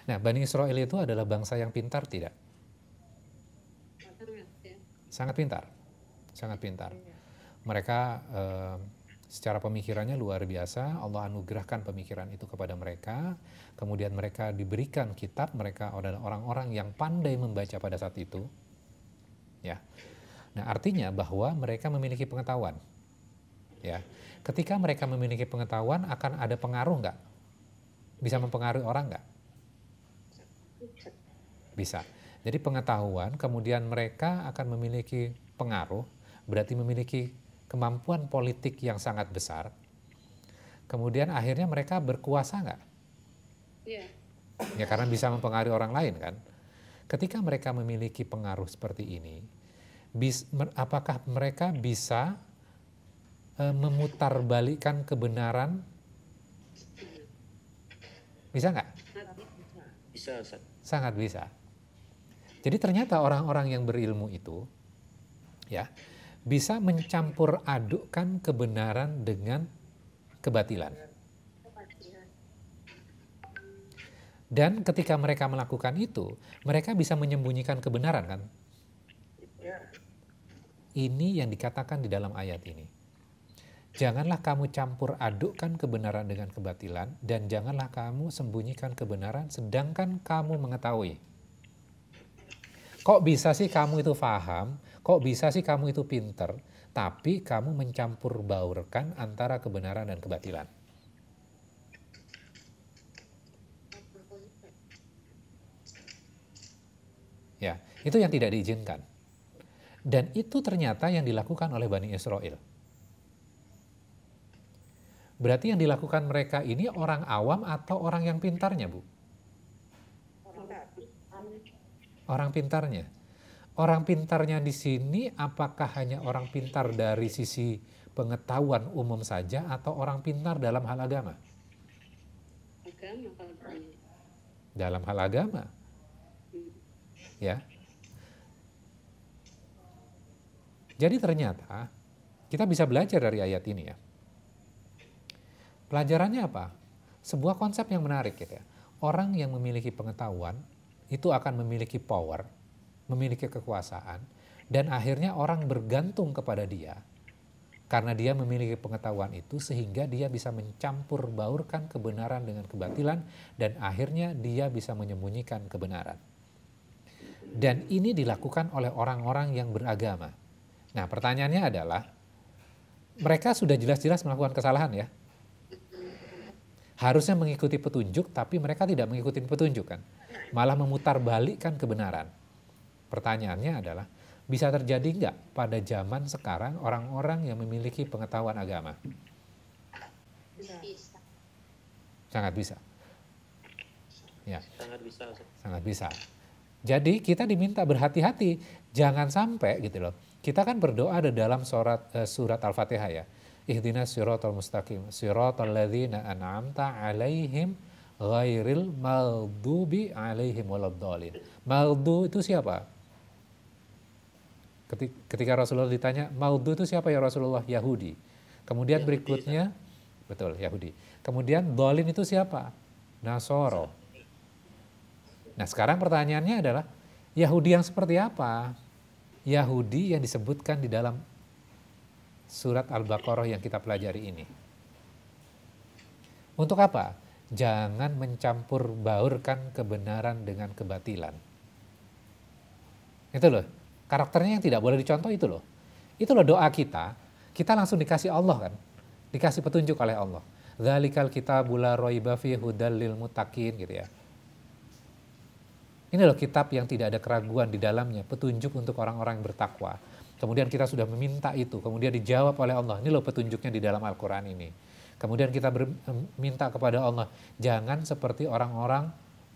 Nah, Bani Israel itu adalah bangsa yang pintar tidak? Sangat pintar, sangat pintar. Mereka secara pemikirannya luar biasa. Allah anugerahkan pemikiran itu kepada mereka. Kemudian mereka diberikan kitab. Mereka adalah orang-orang yang pandai membaca pada saat itu. Ya. Nah, artinya bahwa mereka memiliki pengetahuan. Ya. Ketika mereka memiliki pengetahuan, akan ada pengaruh nggak? Bisa mempengaruhi orang nggak? Bisa. Jadi pengetahuan, kemudian mereka akan memiliki pengaruh, berarti memiliki kemampuan politik yang sangat besar. Kemudian akhirnya mereka berkuasa nggak? Iya. Ya karena bisa mempengaruhi orang lain kan. Ketika mereka memiliki pengaruh seperti ini, apakah mereka bisa memutarbalikkan kebenaran? Bisa nggak? Bisa, Ustaz. Sangat bisa. Jadi ternyata orang-orang yang berilmu itu, ya, bisa mencampur adukkan kebenaran dengan kebatilan. Dan ketika mereka melakukan itu, mereka bisa menyembunyikan kebenaran kan? Ini yang dikatakan di dalam ayat ini. Janganlah kamu campur adukkan kebenaran dengan kebatilan, dan janganlah kamu sembunyikan kebenaran sedangkan kamu mengetahui. Kok bisa sih kamu itu paham, kok bisa sih kamu itu pinter, tapi kamu mencampur baurkan antara kebenaran dan kebatilan. Ya, itu yang tidak diizinkan. Dan itu ternyata yang dilakukan oleh Bani Israel. Berarti yang dilakukan mereka ini orang awam atau orang yang pintarnya, Bu? Orang pintarnya. Orang pintarnya di sini apakah hanya orang pintar dari sisi pengetahuan umum saja atau orang pintar dalam hal agama? Dalam hal agama. Ya. Jadi ternyata kita bisa belajar dari ayat ini ya. Pelajarannya apa? Sebuah konsep yang menarik gitu ya. Orang yang memiliki pengetahuan itu akan memiliki power, memiliki kekuasaan, dan akhirnya orang bergantung kepada dia karena dia memiliki pengetahuan itu sehingga dia bisa mencampur baurkan kebenaran dengan kebatilan dan akhirnya dia bisa menyembunyikan kebenaran. Dan ini dilakukan oleh orang-orang yang beragama. Nah, pertanyaannya adalah mereka sudah jelas-jelas melakukan kesalahan ya. Harusnya mengikuti petunjuk, tapi mereka tidak mengikuti petunjuk kan. Malah memutarbalikkan kebenaran. Pertanyaannya adalah, bisa terjadi nggak pada zaman sekarang orang-orang yang memiliki pengetahuan agama? Bisa. Sangat bisa. Ya. Sangat bisa, Ustaz. Sangat bisa. Jadi kita diminta berhati-hati, jangan sampai gitu loh. Kita kan berdoa ada dalam surat Al-Fatihah ya. Ihdinas siratal mustaqim, siratal ladzina an'amta 'alaihim ghairil maghdubi 'alaihim waladdallin. Maghdu itu siapa? Ketika Rasulullah ditanya, maghdu itu siapa ya Rasulullah? Yahudi. Kemudian berikutnya, betul Yahudi. Kemudian dhalin itu siapa? Nasoro. Nah sekarang pertanyaannya adalah, Yahudi yang seperti apa? Yahudi yang disebutkan di dalam surat Al-Baqarah yang kita pelajari ini. Untuk apa? Jangan mencampur baurkan kebenaran dengan kebatilan. Itu loh, karakternya yang tidak boleh dicontoh itu loh. Itu loh doa kita langsung dikasih Allah kan. Dikasih petunjuk oleh Allah. Dzalikal kitabul la raiba fihi hudal lil muttaqin gitu ya. Ini loh kitab yang tidak ada keraguan di dalamnya, petunjuk untuk orang-orang yang bertakwa. Kemudian kita sudah meminta itu, kemudian dijawab oleh Allah. Ini loh petunjuknya di dalam Al-Quran ini. Kemudian kita minta kepada Allah, jangan seperti orang-orang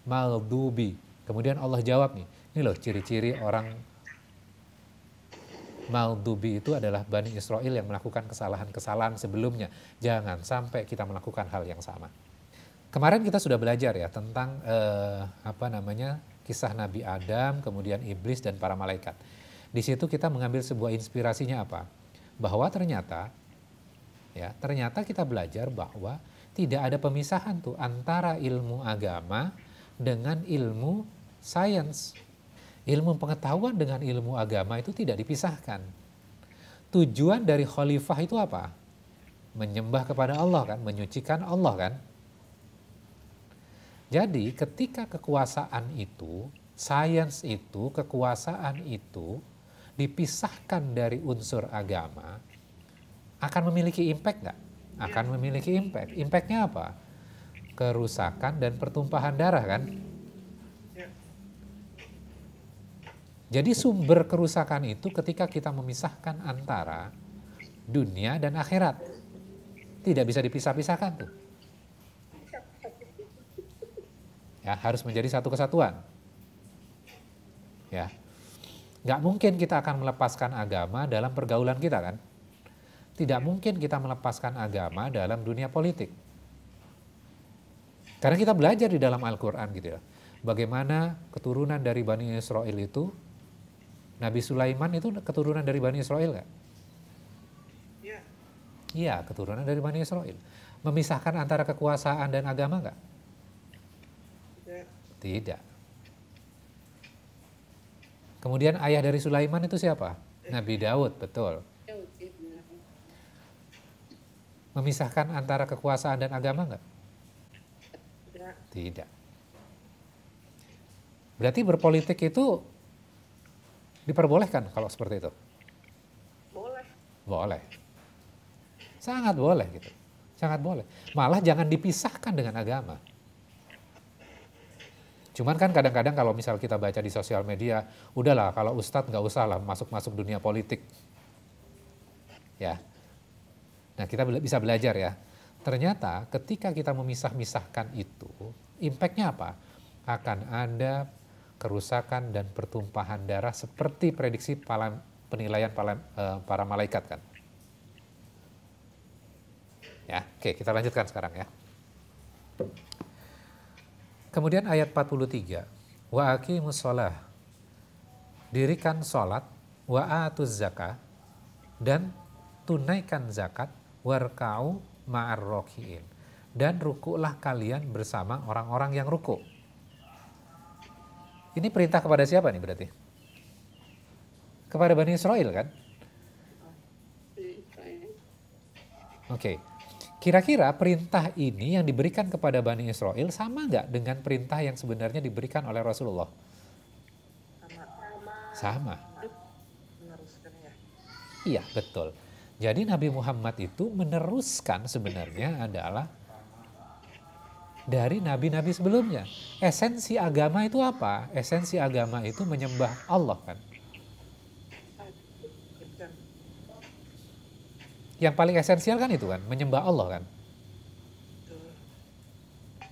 maghdubi. Kemudian Allah jawab nih, ini loh ciri-ciri orang maghdubi itu adalah Bani Israel yang melakukan kesalahan-kesalahan sebelumnya. Jangan sampai kita melakukan hal yang sama. Kemarin kita sudah belajar ya tentang kisah Nabi Adam, kemudian iblis dan para malaikat. Di situ kita mengambil sebuah inspirasinya apa? Bahwa ternyata kita belajar bahwa tidak ada pemisahan tuh antara ilmu agama dengan ilmu sains. Ilmu pengetahuan dengan ilmu agama itu tidak dipisahkan. Tujuan dari khalifah itu apa? Menyembah kepada Allah kan, menyucikan Allah kan. Jadi ketika kekuasaan itu, sains itu, kekuasaan itu dipisahkan dari unsur agama, akan memiliki impact nggak? Akan memiliki impact. Impactnya apa? Kerusakan dan pertumpahan darah kan? Jadi sumber kerusakan itu ketika kita memisahkan antara dunia dan akhirat. Tidak bisa dipisah-pisahkan tuh. Ya, harus menjadi satu kesatuan. Ya. Nggak mungkin kita akan melepaskan agama dalam pergaulan kita kan? Tidak mungkin kita melepaskan agama dalam dunia politik. Karena kita belajar di dalam Al-Quran gitu ya. Bagaimana keturunan dari Bani Israel itu, Nabi Sulaiman itu keturunan dari Bani Israel nggak? Iya. Iya, keturunan dari Bani Israel. Memisahkan antara kekuasaan dan agama nggak? Tidak. Kemudian ayah dari Sulaiman itu siapa? Nabi Daud, betul. Memisahkan antara kekuasaan dan agama nggak? Tidak. Berarti berpolitik itu diperbolehkan kalau seperti itu? Boleh. Boleh. Sangat boleh gitu. Sangat boleh. Malah jangan dipisahkan dengan agama. Cuman kan kadang-kadang kalau misal kita baca di sosial media, udahlah kalau ustadz nggak usah lah masuk-masuk dunia politik. Ya. Nah kita bisa belajar ya. Ternyata ketika kita memisah-misahkan itu, impact-nya apa? Akan ada kerusakan dan pertumpahan darah seperti prediksi penilaian para malaikat kan. Ya, oke kita lanjutkan sekarang ya. Kemudian ayat 43, wa aqimus shalah, dirikan sholat, wa atuz zakah, dan tunaikan zakat, warka'u ma'ar roki'in, dan rukuklah kalian bersama orang-orang yang ruku'. Ini perintah kepada siapa nih berarti? Kepada Bani Israel kan? Oke. Kira-kira perintah ini yang diberikan kepada Bani Israel sama nggak dengan perintah yang sebenarnya diberikan oleh Rasulullah? Sama. Iya, betul. Jadi Nabi Muhammad itu meneruskan sebenarnya adalah dari nabi-nabi sebelumnya. Esensi agama itu apa? Esensi agama itu menyembah Allah kan? Yang paling esensial kan itu kan, menyembah Allah kan.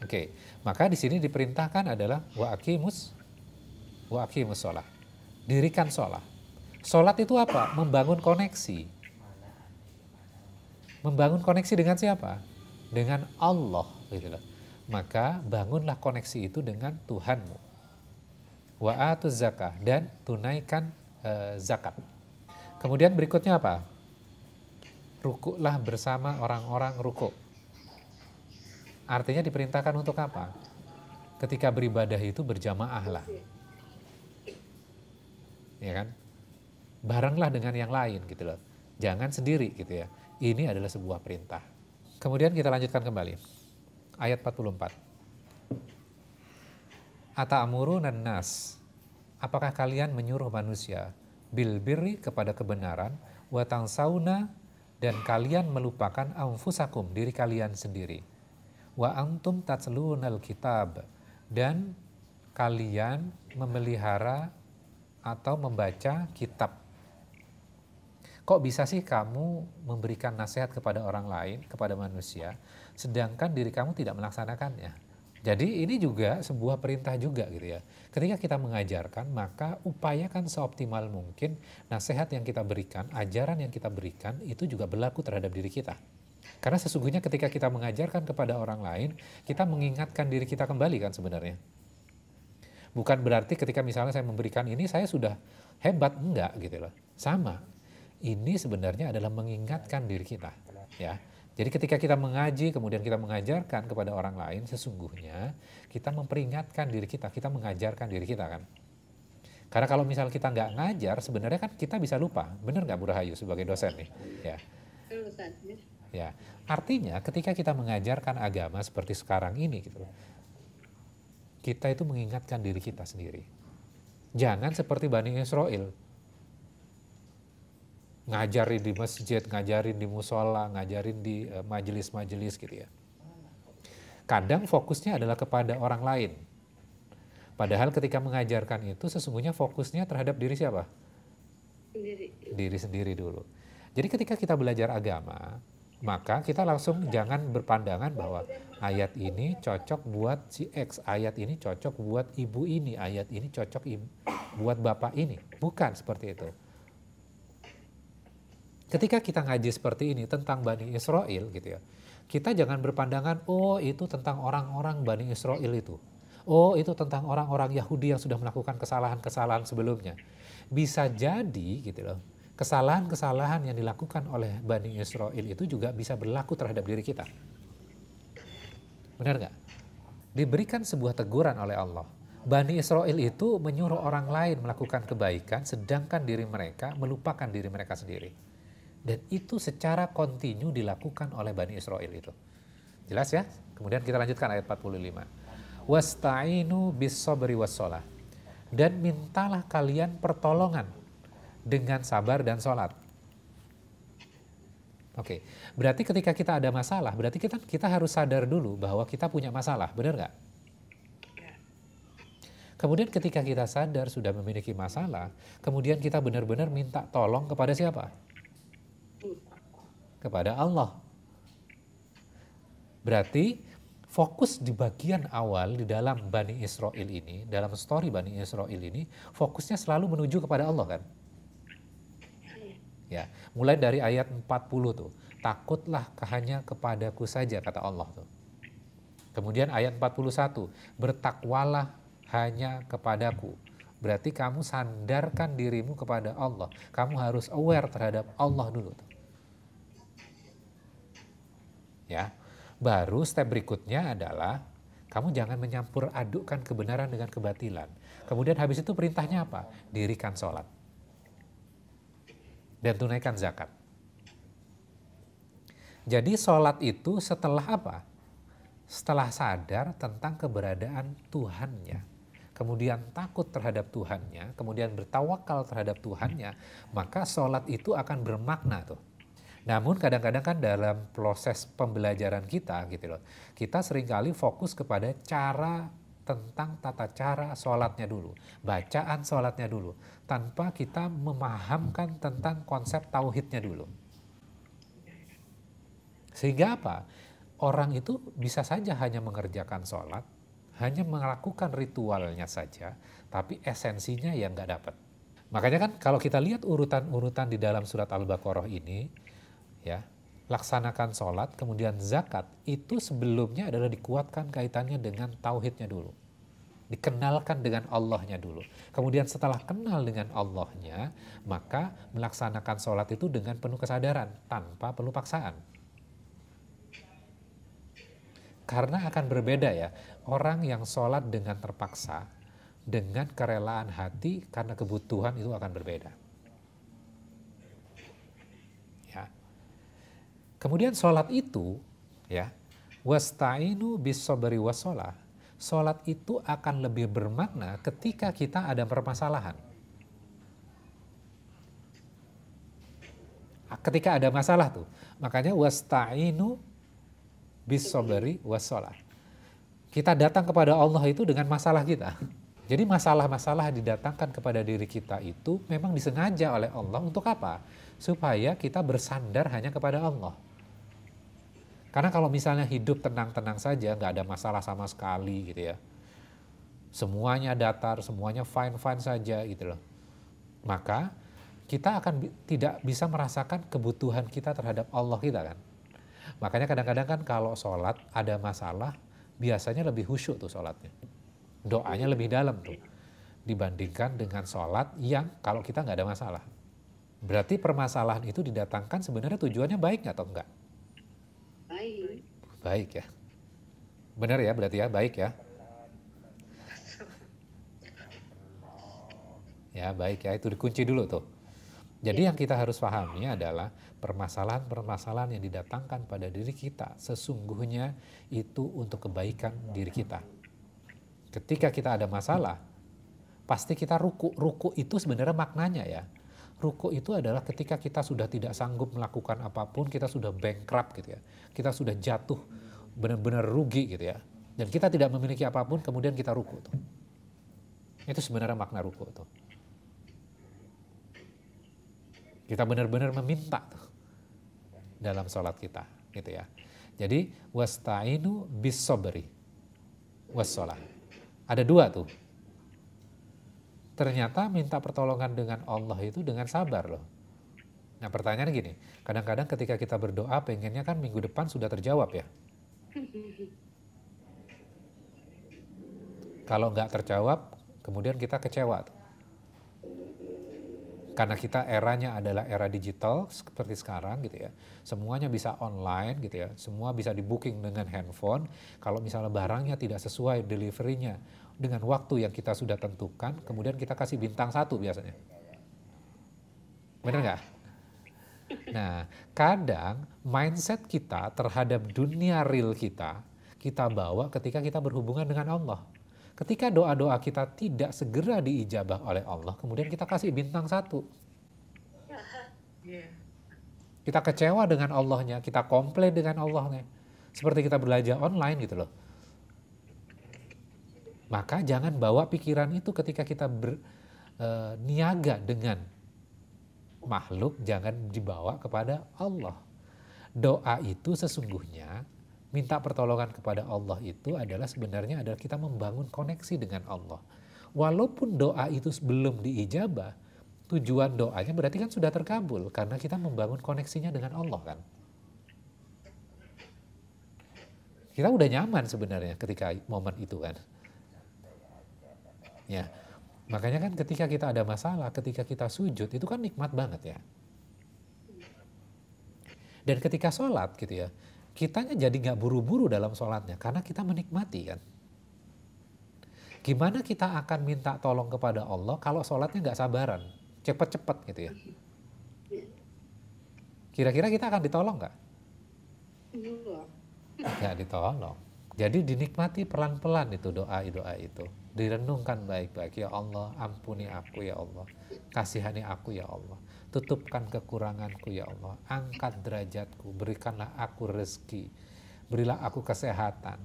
Oke, maka di sini diperintahkan adalah wa aqimus shalah. Dirikan sholat. Sholat itu apa? Membangun koneksi. Membangun koneksi dengan siapa? Dengan Allah gitu loh. Maka bangunlah koneksi itu dengan Tuhanmu. Wa atuz zakah, dan tunaikan zakat. Kemudian berikutnya apa? Rukuklah bersama orang-orang rukuk. Artinya diperintahkan untuk apa? Ketika beribadah itu berjamaah lah. Ya kan? Barenglah dengan yang lain gitu loh. Jangan sendiri gitu ya. Ini adalah sebuah perintah. Kemudian kita lanjutkan kembali. Ayat 44. Ata'murunan nas. Apakah kalian menyuruh manusia bil birri kepada kebenaran, wa tansawna, dan kalian melupakan anfusakum, diri kalian sendiri. Wa antum tatlunal kitab, dan kalian memelihara atau membaca kitab. Kok bisa sih kamu memberikan nasihat kepada orang lain, kepada manusia, sedangkan diri kamu tidak melaksanakannya? Jadi ini juga sebuah perintah juga gitu ya. Ketika kita mengajarkan, maka upayakan seoptimal mungkin nasihat yang kita berikan, ajaran yang kita berikan, itu juga berlaku terhadap diri kita. Karena sesungguhnya ketika kita mengajarkan kepada orang lain, kita mengingatkan diri kita kembali kan sebenarnya. Bukan berarti ketika misalnya saya memberikan ini, saya sudah hebat, enggak gitu loh. Sama. Ini sebenarnya adalah mengingatkan diri kita. Ya. Jadi ketika kita mengaji, kemudian kita mengajarkan kepada orang lain, sesungguhnya kita memperingatkan diri kita mengajarkan diri kita kan. Karena kalau misal kita nggak ngajar, sebenarnya kan kita bisa lupa. Benar nggak Bu Rahayu sebagai dosen nih? Ya. Ya. Artinya ketika kita mengajarkan agama seperti sekarang ini gitu, kita itu mengingatkan diri kita sendiri. Jangan seperti Bani Israel. Ngajarin di masjid, ngajarin di musola, ngajarin di majelis-majelis gitu ya. Kadang fokusnya adalah kepada orang lain. Padahal ketika mengajarkan itu sesungguhnya fokusnya terhadap diri siapa? Diri sendiri dulu. Jadi ketika kita belajar agama, maka kita langsung jangan berpandangan bahwa ayat ini cocok buat si X, ayat ini cocok buat ibu ini, ayat ini cocok buat bapak ini. Bukan seperti itu. Ketika kita ngaji seperti ini tentang Bani Israel gitu ya, kita jangan berpandangan, oh itu tentang orang-orang Bani Israel itu. Oh itu tentang orang-orang Yahudi yang sudah melakukan kesalahan-kesalahan sebelumnya. Bisa jadi gitu loh, kesalahan-kesalahan yang dilakukan oleh Bani Israel itu juga bisa berlaku terhadap diri kita. Benar nggak? Diberikan sebuah teguran oleh Allah. Bani Israel itu menyuruh orang lain melakukan kebaikan, sedangkan diri mereka melupakan diri mereka sendiri. Dan itu secara kontinu dilakukan oleh Bani Israel itu. Jelas ya? Kemudian kita lanjutkan ayat 45. Wasta'inu bis-sabri was-shalah. Dan mintalah kalian pertolongan dengan sabar dan sholat. Oke, berarti ketika kita ada masalah, berarti kita harus sadar dulu bahwa kita punya masalah, benar nggak? Kemudian ketika kita sadar sudah memiliki masalah, kemudian kita benar-benar minta tolong kepada siapa? Kepada Allah. Berarti fokus di bagian awal di dalam Bani Israel ini, dalam story Bani Israel ini, fokusnya selalu menuju kepada Allah kan? Ya, mulai dari ayat 40 tuh, takutlah hanya kepadaku saja kata Allah tuh. Kemudian ayat 41, bertakwalah hanya kepadaku. Berarti kamu sandarkan dirimu kepada Allah. Kamu harus aware terhadap Allah dulu tuh. Ya. Baru step berikutnya adalah kamu jangan menyampur adukkan kebenaran dengan kebatilan. Kemudian habis itu perintahnya apa? Dirikan sholat. Dan tunaikan zakat. Jadi sholat itu setelah apa? Setelah sadar tentang keberadaan Tuhannya. Kemudian takut terhadap Tuhannya. Kemudian bertawakal terhadap Tuhannya. Maka sholat itu akan bermakna tuh. Namun kadang-kadang kan dalam proses pembelajaran kita gitu loh, kita seringkali fokus kepada cara tentang tata cara sholatnya dulu, bacaan sholatnya dulu, tanpa kita memahamkan tentang konsep tauhidnya dulu. Sehingga apa? Orang itu bisa saja hanya mengerjakan sholat, hanya melakukan ritualnya saja, tapi esensinya yang nggak dapat. Makanya kan kalau kita lihat urutan-urutan di dalam surat Al-Baqarah ini, ya, laksanakan sholat, kemudian zakat, itu sebelumnya adalah dikuatkan kaitannya dengan tauhidnya dulu. Dikenalkan dengan Allahnya dulu. Kemudian setelah kenal dengan Allahnya, maka melaksanakan sholat itu dengan penuh kesadaran, tanpa perlu paksaan. Karena akan berbeda ya, orang yang sholat dengan terpaksa, dengan kerelaan hati karena kebutuhan itu akan berbeda. Kemudian sholat itu, ya, wasta'inu bis-sabri was-shalah. Sholat itu akan lebih bermakna ketika kita ada permasalahan. Ketika ada masalah tuh, makanya wasta'inu bis-sabri was-shalah. Kita datang kepada Allah itu dengan masalah kita. Jadi masalah-masalah didatangkan kepada diri kita itu memang disengaja oleh Allah untuk apa? Supaya kita bersandar hanya kepada Allah. Karena kalau misalnya hidup tenang-tenang saja, nggak ada masalah sama sekali gitu ya. Semuanya datar, semuanya fine-fine saja gitu loh. Maka kita akan tidak bisa merasakan kebutuhan kita terhadap Allah kita kan. Makanya kadang-kadang kan kalau sholat ada masalah, biasanya lebih khusyuk tuh sholatnya. Doanya lebih dalam tuh. Dibandingkan dengan sholat yang kalau kita nggak ada masalah. Berarti permasalahan itu didatangkan sebenarnya tujuannya baik atau enggak? Baik ya. Benar ya berarti ya, baik ya. Ya baik ya, itu dikunci dulu tuh. Jadi yang kita harus pahami adalah permasalahan-permasalahan yang didatangkan pada diri kita sesungguhnya itu untuk kebaikan diri kita. Ketika kita ada masalah, pasti kita ruku. Ruku itu sebenarnya maknanya ya. Ruku itu adalah ketika kita sudah tidak sanggup melakukan apapun, kita sudah bankrupt gitu ya. Kita sudah jatuh, benar-benar rugi gitu ya. Dan kita tidak memiliki apapun, kemudian kita ruku tuh. Itu sebenarnya makna ruku tuh. Kita benar-benar meminta tuh dalam sholat kita, gitu ya. Jadi wasta'inu bis sabri wassalah. Ada dua tuh. Ternyata minta pertolongan dengan Allah itu dengan sabar loh. Nah pertanyaannya gini, kadang-kadang ketika kita berdoa pengennya kan minggu depan sudah terjawab ya. Kalau nggak terjawab, kemudian kita kecewa tuh. Karena kita eranya adalah era digital seperti sekarang gitu ya. Semuanya bisa online gitu ya. Semua bisa di booking dengan handphone. Kalau misalnya barangnya tidak sesuai deliverynya dengan waktu yang kita sudah tentukan, kemudian kita kasih bintang 1 biasanya. Bener nggak? Nah, kadang mindset kita terhadap dunia real kita bawa ketika kita berhubungan dengan Allah. Ketika doa-doa kita tidak segera diijabah oleh Allah, kemudian kita kasih bintang 1. Kita kecewa dengan Allahnya, kita komplain dengan Allahnya. Seperti kita belajar online gitu loh. Maka jangan bawa pikiran itu ketika kita niaga dengan makhluk, jangan dibawa kepada Allah. Doa itu sesungguhnya minta pertolongan kepada Allah itu adalah sebenarnya adalah kita membangun koneksi dengan Allah. Walaupun doa itu belum diijabah, tujuan doanya berarti kan sudah terkabul karena kita membangun koneksinya dengan Allah kan. Kita udah nyaman sebenarnya ketika momen itu kan. Ya, makanya kan ketika kita ada masalah, ketika kita sujud itu kan nikmat banget ya. Dan ketika sholat gitu ya, kitanya jadi nggak buru-buru dalam sholatnya karena kita menikmati kan. Gimana kita akan minta tolong kepada Allah kalau sholatnya nggak sabaran, cepet-cepet gitu ya. Kira-kira kita akan ditolong nggak? Nggak ditolong. Jadi dinikmati pelan-pelan itu doa itu. Direnungkan baik-baik. Ya Allah, ampuni aku ya Allah. Kasihani aku ya Allah. Tutupkan kekuranganku ya Allah. Angkat derajatku. Berikanlah aku rezeki. Berilah aku kesehatan.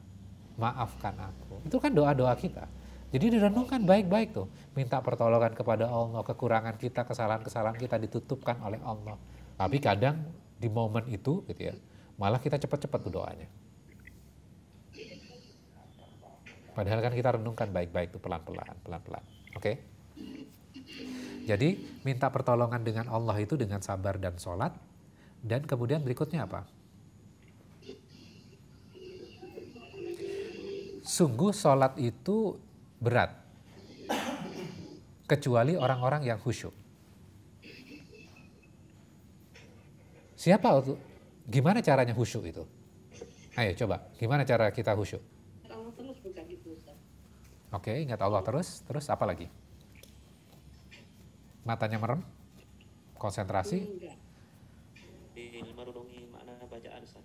Maafkan aku. Itu kan doa-doa kita. Jadi direnungkan baik-baik tuh. Minta pertolongan kepada Allah. Kekurangan kita, kesalahan-kesalahan kita ditutupkan oleh Allah. Tapi kadang di momen itu gitu ya, malah kita cepat-cepat tuh doanya. Padahal kan kita renungkan baik-baik tuh pelan-pelan. Oke? Jadi minta pertolongan dengan Allah itu dengan sabar dan sholat. Dan kemudian berikutnya apa? Sungguh sholat itu berat. Kecuali orang-orang yang khusyuk. Siapa itu? Gimana caranya khusyuk itu? Ayo coba, gimana cara kita khusyuk? Allah terus bukan gitu, Ustaz. Oke, ingat Allah terus. Terus apa lagi? Matanya merem? Konsentrasi? Enggak. Merenungi makna bacaan, Ustaz.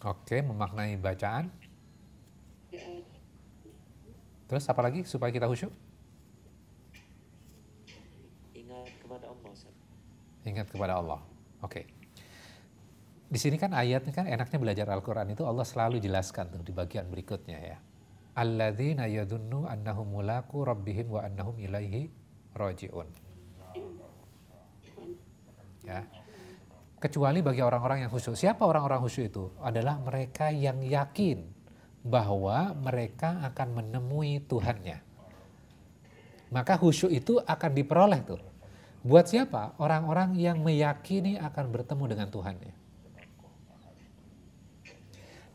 Oke, memaknai bacaan. Ya, Terus apa lagi supaya kita khusyuk? Ingat kepada Allah, Ustaz. Ingat kepada Allah. Oke. Di sini kan ayatnya kan enaknya belajar Al-Quran itu Allah selalu jelaskan tuh di bagian berikutnya ya. Alladzina yadhunnu annahum mulaqu rabbihim wa annahum ilaihi raji'un. Ya. Kecuali bagi orang-orang yang khusyuk. Siapa orang-orang khusyuk itu? Adalah mereka yang yakin bahwa mereka akan menemui Tuhannya. Maka khusyuk itu akan diperoleh tuh. Buat siapa? Orang-orang yang meyakini akan bertemu dengan Tuhannya.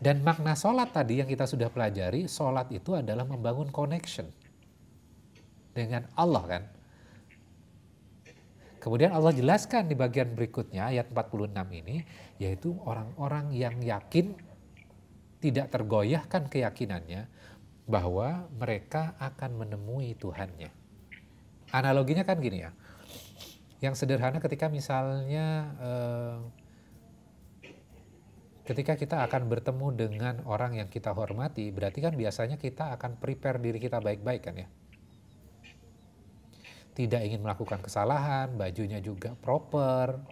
Dan makna sholat tadi yang kita sudah pelajari, sholat itu adalah membangun connection dengan Allah kan. Kemudian Allah jelaskan di bagian berikutnya ayat 46 ini, yaitu orang-orang yang yakin tidak tergoyahkan keyakinannya bahwa mereka akan menemui Tuhannya. Analoginya kan gini ya, yang sederhana ketika misalnya ketika kita akan bertemu dengan orang yang kita hormati, berarti kan biasanya kita akan prepare diri kita baik-baik kan ya. Tidak ingin melakukan kesalahan, bajunya juga proper,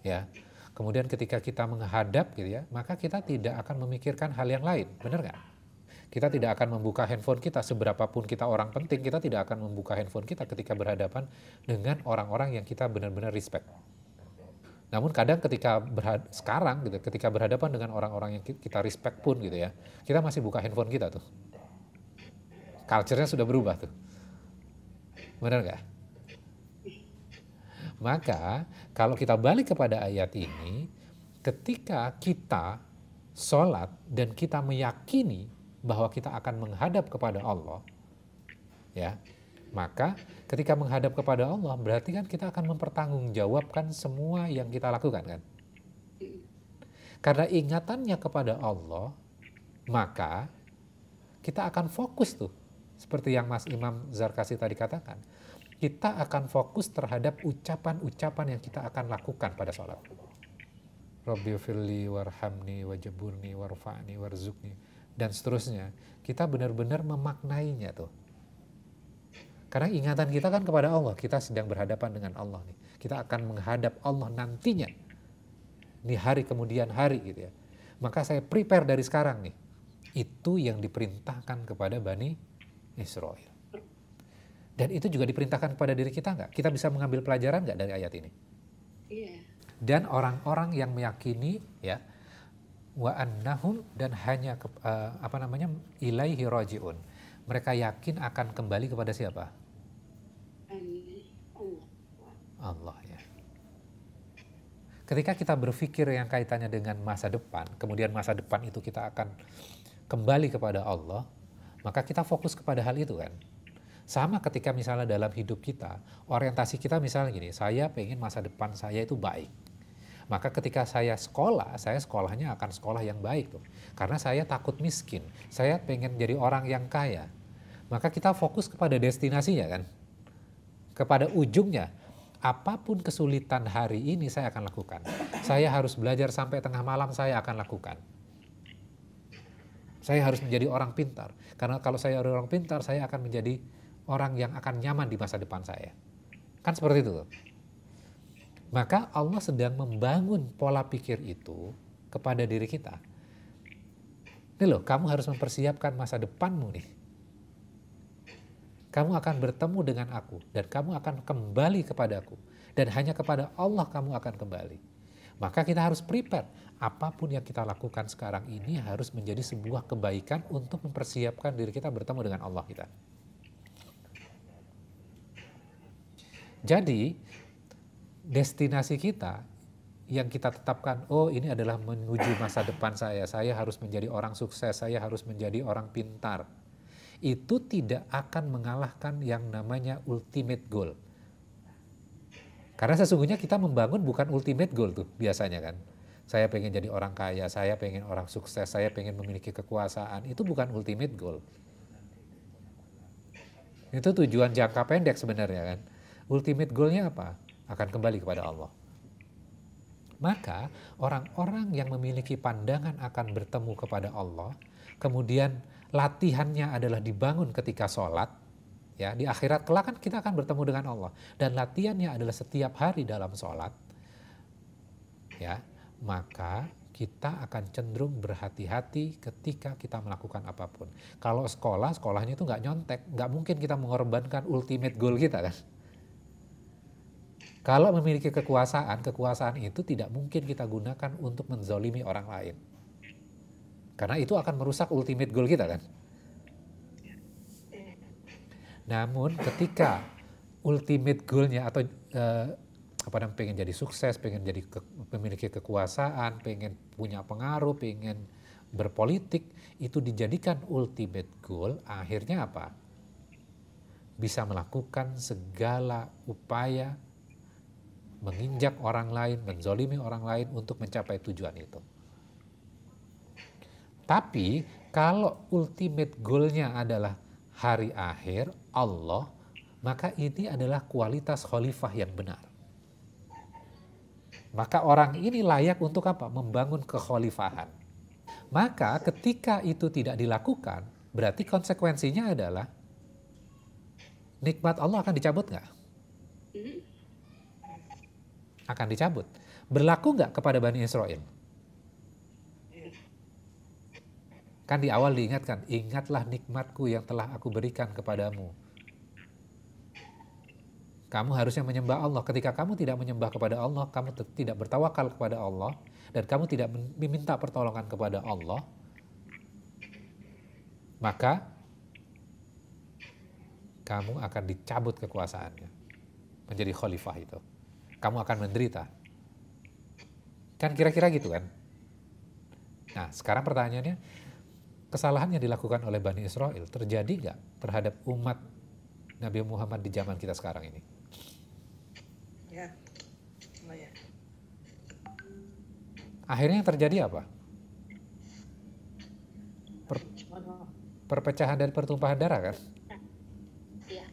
ya. Kemudian ketika kita menghadap gitu ya, maka kita tidak akan memikirkan hal yang lain, benar nggak? Kita tidak akan membuka handphone kita, seberapapun kita orang penting, kita tidak akan membuka handphone kita ketika berhadapan dengan orang-orang yang kita benar-benar respect. Namun kadang ketika sekarang gitu, ketika berhadapan dengan orang-orang yang kita respect pun gitu ya, kita masih buka handphone kita tuh. Culture-nya sudah berubah tuh. Benar nggak? Maka kalau kita balik kepada ayat ini, ketika kita sholat dan kita meyakini bahwa kita akan menghadap kepada Allah, ya, maka ketika menghadap kepada Allah berarti kan kita akan mempertanggungjawabkan semua yang kita lakukan kan. Karena ingatannya kepada Allah, maka kita akan fokus tuh. Seperti yang Mas Imam Zarkasi tadi katakan, kita akan fokus terhadap ucapan-ucapan yang kita akan lakukan pada sholat. Rabbighfirli warhamni wajburni warfa'ni warzuqni dan seterusnya. Kita benar-benar memaknainya tuh. Karena ingatan kita kan kepada Allah, kita sedang berhadapan dengan Allah nih. Kita akan menghadap Allah nantinya. Di hari kemudian hari gitu ya. Maka saya prepare dari sekarang nih. Itu yang diperintahkan kepada Bani Israel. Dan itu juga diperintahkan kepada diri kita nggak? Kita bisa mengambil pelajaran nggak dari ayat ini? Iya. Dan orang-orang yang meyakini ya wa annahum dan hanya ilaihi rajiun. Mereka yakin akan kembali kepada siapa? Allah. Allah ya. Ketika kita berpikir yang kaitannya dengan masa depan, kemudian masa depan itu kita akan kembali kepada Allah, maka kita fokus kepada hal itu kan. Sama ketika misalnya dalam hidup kita, orientasi kita misalnya gini, saya pengen masa depan saya itu baik. Maka ketika saya sekolahnya akan sekolah yang baik tuh. Karena saya takut miskin, saya pengen jadi orang yang kaya. Maka kita fokus kepada destinasinya kan. Kepada ujungnya, apapun kesulitan hari ini saya akan lakukan. Saya harus belajar sampai tengah malam saya akan lakukan. Saya harus menjadi orang pintar. Karena kalau saya orang pintar, saya akan menjadi orang yang akan nyaman di masa depan saya. Kan seperti itu. Maka Allah sedang membangun pola pikir itu kepada diri kita. Ini loh, kamu harus mempersiapkan masa depanmu nih. Kamu akan bertemu dengan aku dan kamu akan kembali kepadaku. Dan hanya kepada Allah kamu akan kembali. Maka kita harus prepare. Apapun yang kita lakukan sekarang ini harus menjadi sebuah kebaikan untuk mempersiapkan diri kita bertemu dengan Allah kita. Jadi, destinasi kita yang kita tetapkan, oh ini adalah menuju masa depan saya harus menjadi orang sukses, saya harus menjadi orang pintar. Itu tidak akan mengalahkan yang namanya ultimate goal. Karena sesungguhnya kita membangun bukan ultimate goal tuh biasanya kan. Saya pengen jadi orang kaya, saya pengen orang sukses, saya pengen memiliki kekuasaan. Itu bukan ultimate goal. Itu tujuan jangka pendek sebenarnya kan. Ultimate goalnya apa? Akan kembali kepada Allah. Maka orang-orang yang memiliki pandangan akan bertemu kepada Allah, kemudian latihannya adalah dibangun ketika sholat, ya di akhirat kelak kan kita akan bertemu dengan Allah, dan latihannya adalah setiap hari dalam sholat, ya maka kita akan cenderung berhati-hati ketika kita melakukan apapun. Kalau sekolahnya itu nggak nyontek, nggak mungkin kita mengorbankan ultimate goal kita kan. Kalau memiliki kekuasaan itu tidak mungkin kita gunakan untuk menzolimi orang lain. Karena itu akan merusak ultimate goal kita kan. Namun ketika ultimate goalnya atau pengen jadi sukses, pengen jadi memiliki kekuasaan, pengen punya pengaruh, pengen berpolitik, itu dijadikan ultimate goal, akhirnya apa? Bisa melakukan segala upaya menginjak orang lain, menzolimi orang lain untuk mencapai tujuan itu. Tapi kalau ultimate goalnya adalah hari akhir Allah, maka ini adalah kualitas khalifah yang benar. Maka orang ini layak untuk apa? Membangun kekhalifahan. Maka ketika itu tidak dilakukan, berarti konsekuensinya adalah nikmat Allah akan dicabut nggak? Akan dicabut. Berlaku nggak kepada Bani Israel? Kan di awal diingatkan, ingatlah nikmatku yang telah aku berikan kepadamu. Kamu harusnya menyembah Allah. Ketika kamu tidak menyembah kepada Allah, kamu tidak bertawakal kepada Allah, dan kamu tidak meminta pertolongan kepada Allah, maka kamu akan dicabut kekuasaannya. Menjadi khalifah itu. Kamu akan menderita. Kan kira-kira gitu kan? Nah, sekarang pertanyaannya, kesalahan yang dilakukan oleh Bani Israel terjadi nggak terhadap umat Nabi Muhammad di zaman kita sekarang ini? Ya, lumayan. Akhirnya yang terjadi apa? Perpecahan dan pertumpahan darah kan? Iya.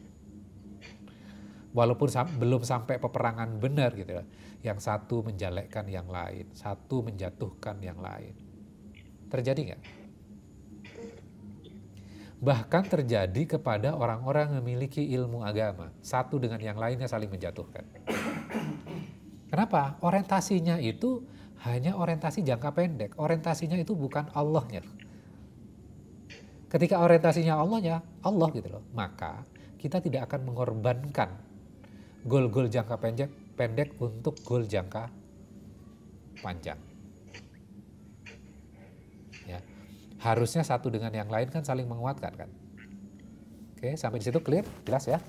Walaupun belum sampai peperangan benar gitu ya. Yang satu menjelekkan yang lain, satu menjatuhkan yang lain. Terjadi nggak? Bahkan terjadi kepada orang-orang yang memiliki ilmu agama. Satu dengan yang lainnya saling menjatuhkan. Kenapa? Orientasinya itu hanya orientasi jangka pendek. Orientasinya itu bukan Allahnya. Ketika orientasinya Allahnya, Allah gitu loh. Maka kita tidak akan mengorbankan goal-goal jangka pendek untuk goal jangka panjang. Ya. Harusnya satu dengan yang lain kan saling menguatkan kan. Oke, sampai di situ clear? Jelas ya?